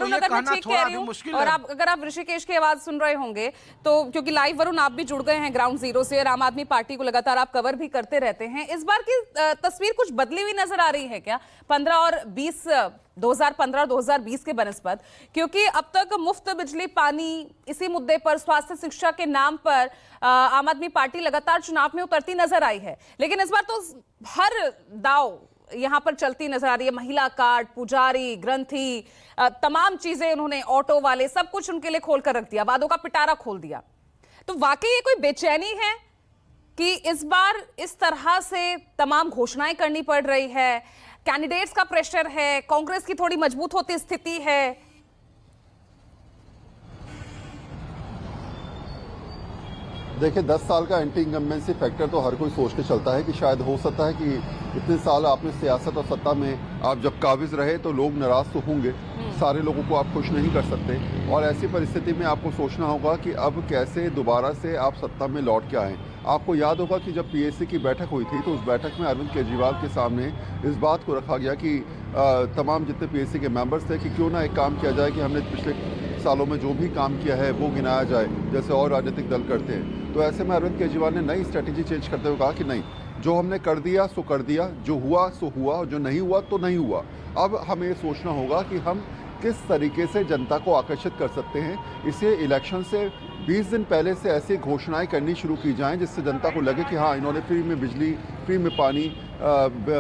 वरुण, अगर मैं ठीक कह रही हूँ और अगर आप ऋषिकेश की आवाज सुन रहे होंगे तो, क्योंकि लाइव वरुण आप भी जुड़ गए हैं ग्राउंड जीरो से और आम आदमी पार्टी को लगातार आप कवर भी करते रहते हैं, इस बार की तस्वीर कुछ बदली हुई नजर आ रही है क्या 15 और 2020 के बनस्पत? क्योंकि अब तक मुफ्त बिजली पानी इसी मुद्दे पर, स्वास्थ्य शिक्षा के नाम पर आम आदमी पार्टी लगातार चुनाव में उतरती नजर आई है, लेकिन इस बार तो हर दाव यहां पर चलती नजर आ रही है। महिला कार्ड, पुजारी, ग्रंथी, तमाम चीजें उन्होंने, ऑटो वाले, सब कुछ उनके लिए खोल कर रख दिया, वादों का पिटारा खोल दिया। तो वाकई ये कोई बेचैनी है कि इस बार इस तरह से तमाम घोषणाएं करनी पड़ रही है, कैंडिडेट्स का प्रेशर है, कांग्रेस की थोड़ी मजबूत होती स्थिति है? देखिए, 10 साल का एंटी इनकम्बेंसी फैक्टर तो हर कोई सोच के चलता है कि शायद हो सकता है कि इतने साल आपने सियासत और सत्ता में आप जब काबिज रहे तो लोग नाराज तो होंगे, सारे लोगों को आप खुश नहीं कर सकते, और ऐसी परिस्थिति में आपको सोचना होगा कि अब कैसे दोबारा से आप सत्ता में लौट के आएँ। आपको याद होगा कि जब पीएसी की बैठक हुई थी तो उस बैठक में अरविंद केजरीवाल के सामने इस बात को रखा गया कि तमाम जितने पीएसी के मेंबर्स थे कि क्यों ना एक काम किया जाए कि हमने पिछले सालों में जो भी काम किया है वो गिनाया जाए, जैसे और राजनीतिक दल करते हैं। तो ऐसे में अरविंद केजरीवाल ने नई स्ट्रेटेजी चेंज करते हुए कहा कि नहीं, जो हमने कर दिया सो कर दिया, जो हुआ सो हुआ, और जो नहीं हुआ तो नहीं हुआ। अब हमें सोचना होगा कि हम किस तरीके से जनता को आकर्षित कर सकते हैं। इसे इलेक्शन से 20 दिन पहले से ऐसी घोषणाएं करनी शुरू की जाएं जिससे जनता को लगे कि हाँ, इन्होंने फ्री में बिजली, फ्री में पानी,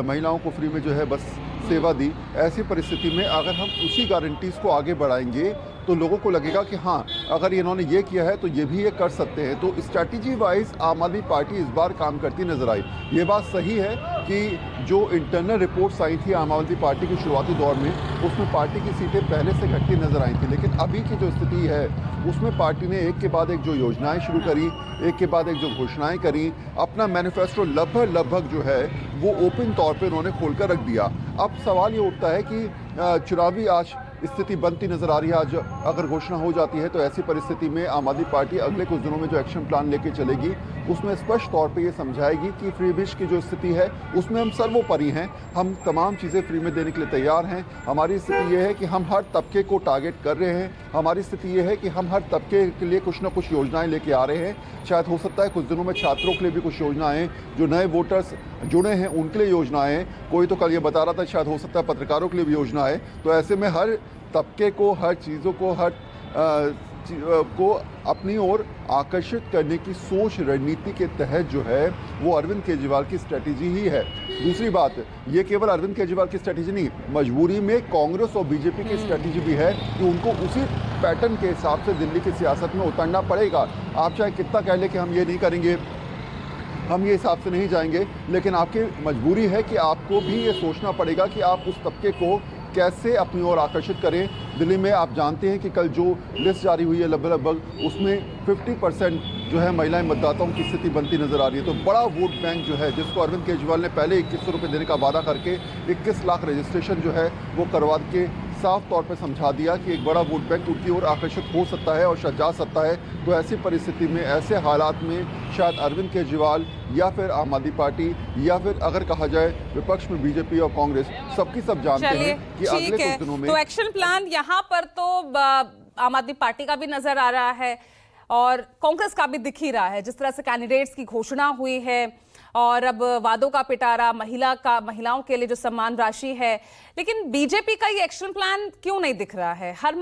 महिलाओं को फ्री में जो है बस सेवा दी। ऐसी परिस्थिति में अगर हम उसी गारंटीज़ को आगे बढ़ाएंगे तो लोगों को लगेगा कि हाँ, अगर इन्होंने ये किया है तो ये भी ये कर सकते हैं। तो स्ट्रैटेजी वाइज आम आदमी पार्टी इस बार काम करती नजर आई। ये बात सही है कि जो इंटरनल रिपोर्ट्स आई थी आम आदमी पार्टी के शुरुआती दौर में, उसमें पार्टी की सीटें पहले से घटती नजर आई थी, लेकिन अभी की जो स्थिति है उसमें पार्टी ने एक के बाद एक जो योजनाएं शुरू करी, एक के बाद एक जो घोषणाएं करी, अपना मैनिफेस्टो लगभग जो है वो ओपन तौर पर उन्होंने खोलकर रख दिया। अब सवाल ये उठता है कि चुनावी आज स्थिति बनती नजर आ रही है। आज अगर घोषणा हो जाती है तो ऐसी परिस्थिति में आम आदमी पार्टी अगले कुछ दिनों में जो एक्शन प्लान लेके चलेगी उसमें स्पष्ट तौर पे ये समझाएगी कि फ्री बिज की जो स्थिति है उसमें हम सर्वोपरि हैं, हम तमाम चीज़ें फ्री में देने के लिए तैयार हैं। हमारी स्थिति ये है कि हम हर तबके को टारगेट कर रहे हैं, हमारी स्थिति ये है कि हम हर तबके के लिए कुछ ना कुछ योजनाएं लेके आ रहे हैं। शायद हो सकता है कुछ दिनों में छात्रों के लिए भी कुछ योजनाएं, जो नए वोटर्स जुड़े हैं उनके लिए योजनाएं, कोई तो कल ये बता रहा था शायद हो सकता है पत्रकारों के लिए भी योजना है। तो ऐसे में हर तबके को, हर चीज़ों को, हर को अपनी ओर आकर्षित करने की सोच, रणनीति के तहत जो है वो अरविंद केजरीवाल की स्ट्रेटेजी ही है। दूसरी बात, ये केवल अरविंद केजरीवाल की स्ट्रेटेजी नहीं, मजबूरी में कांग्रेस और बीजेपी की स्ट्रेटेजी भी है कि उनको उसी पैटर्न के हिसाब से दिल्ली की सियासत में उतरना पड़ेगा। आप चाहे कितना कह लें कि हम ये नहीं करेंगे, हम ये हिसाब से नहीं जाएंगे, लेकिन आपकी मजबूरी है कि आपको भी ये सोचना पड़ेगा कि आप उस तबके को कैसे अपनी ओर आकर्षित करें। दिल्ली में आप जानते हैं कि कल जो लिस्ट जारी हुई है लगभग उसमें 50% जो है महिलाएं मतदाताओं की स्थिति बनती नजर आ रही है। तो बड़ा वोट बैंक जो है, जिसको अरविंद केजरीवाल ने पहले 2100 रुपये देने का वादा करके 21 लाख रजिस्ट्रेशन जो है वो करवा के साफ तौर पर समझा दिया कि एक बड़ा वोट बैंक उनकी ओर आकर्षित हो सकता है और शायद जा सकता है। तो ऐसी परिस्थिति में, ऐसे हालात में शायद अरविंद केजरीवाल या फिर आम आदमी पार्टी या फिर अगर कहा जाए विपक्ष में बीजेपी और कांग्रेस, सबकी सब जानते हैं कि अगले कुछ दिनों में तो एक्शन प्लान यहाँ पर तो आम आददमी पार्टी का भी नजर आ रहा है और कांग्रेस का भी दिख ही रहा है। जिस तरह से कैंडिडेट्स की घोषणा हुई है और अब वादों का पिटारा, महिलाओं के लिए जो सम्मान राशि है, लेकिन बीजेपी का ये एक्शन प्लान क्यों नहीं दिख रहा है? हर